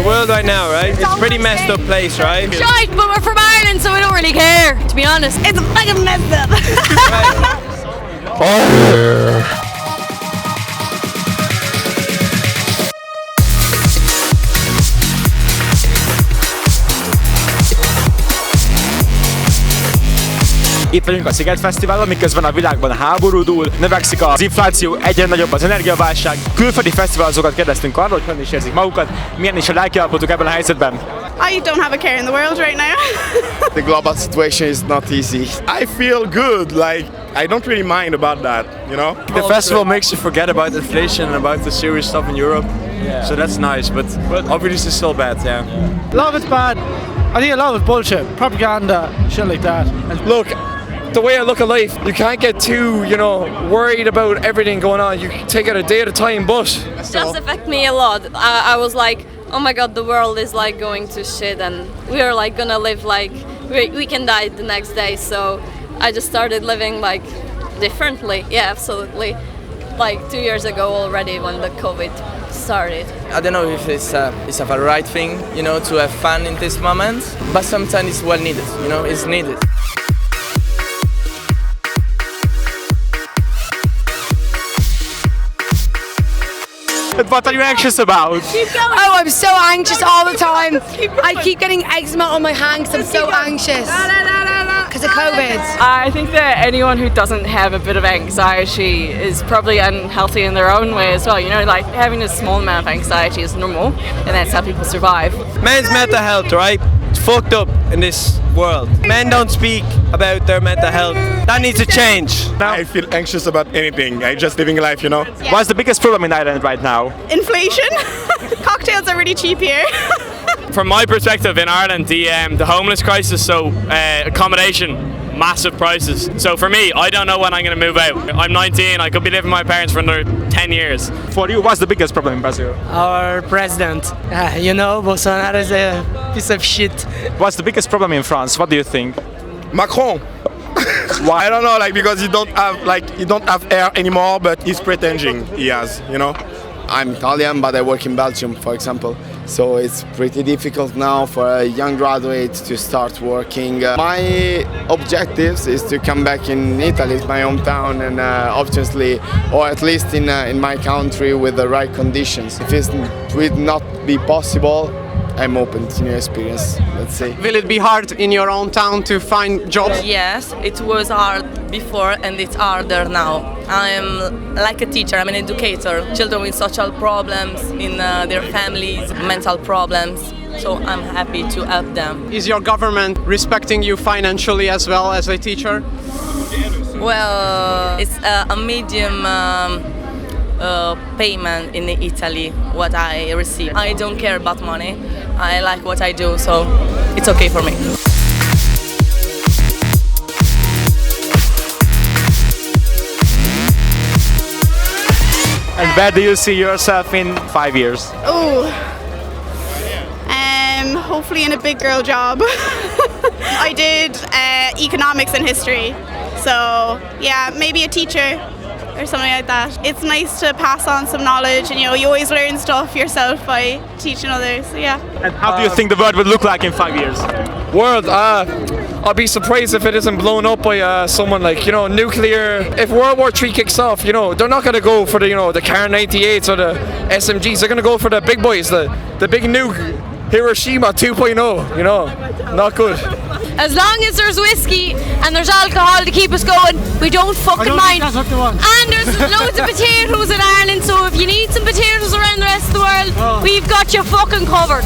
world right now, right? It's a pretty messed up place, right? Shite, but we're from Ireland, so we don't really care, to be honest. It's fucking messed up. Itt vagyunk a Sziget Fesztiválon, miközben a világban háború dúl, növekszik az infláció, egyre nagyobb az energiaválság. Külföldi fesztiválozókat kérdeztünk arról, hogy hogyan is érzik magukat, milyen is a lelkiállapotuk ebben a helyzetben. I don't have a care in the world right now. The global situation is not easy. I feel good, like I don't really mind about that, you know? The festival makes you forget about inflation and about the serious stuff in Europe. Yeah. So that's nice, but obviously it's still bad, yeah. A lot of it's bad. I think a lot of it's bullshit, propaganda, shit like that. Look, the way I look at life, you can't get too, worried about everything going on. You take it a day at a time, but... It does affect me a lot. I was like, oh my god, the world is like going to shit and we are like gonna live like, we can die the next day. So I just started living like differently. Yeah, absolutely. Like 2 years ago already when the COVID started. I don't know if it's a right thing, to have fun in this moment, but sometimes it's well needed, it's needed. What are you anxious about? Oh, I'm so anxious all the time. I keep getting eczema on my hands. I'm so anxious because of COVID. I think that anyone who doesn't have a bit of anxiety is probably unhealthy in their own way as well. Like having a small amount of anxiety is normal, and that's how people survive. Men's mental health, right? It's fucked up in this world. Men don't speak about their mental health. That needs to change. I feel anxious about anything. I'm just living life, Yeah. What's the biggest problem in Ireland right now? Inflation. Cocktails are really cheap here. From my perspective in Ireland, the homeless crisis, so accommodation, massive prices. So for me, I don't know when I'm going to move out. I'm 19, I could be living with my parents for another 10 years. For you, what's the biggest problem in Brazil? Our president, Bolsonaro is a piece of shit. What's the biggest problem in France? What do you think? Macron. Why? I don't know, because you don't have air anymore, but he's pretending he has, I'm Italian, but I work in Belgium, for example. So it's pretty difficult now for a young graduate to start working. My objectives is to come back in Italy, my hometown, and obviously, or at least in my country with the right conditions. If it will not be possible, I'm open to new experience, let's say. Will it be hard in your own town to find jobs? Yes, it was hard before and it's harder now. I'm like a teacher, I'm an educator. Children with social problems in their families, mental problems. So I'm happy to help them. Is your government respecting you financially as well as a teacher? Well, it's a medium payment in Italy, what I receive. I don't care about money. I like what I do, so it's okay for me. And where do you see yourself in 5 years? Hopefully in a big girl job. I did economics and history, so yeah, maybe a teacher or something like that. It's nice to pass on some knowledge, and you always learn stuff yourself by teaching others, so yeah. And how do you think the world will look like in 5 years? World, I'll be surprised if it isn't blown up by someone like, nuclear. If World War III kicks off, they're not going to go for the Kar 98s or the SMGs. They're going to go for the big boys, the big nuke, Hiroshima 2.0, not good. As long as there's whiskey and there's alcohol to keep us going, we don't fucking mind. And there's loads of potatoes in Ireland, so if you need some potatoes around the rest of the world, we've got you fucking covered.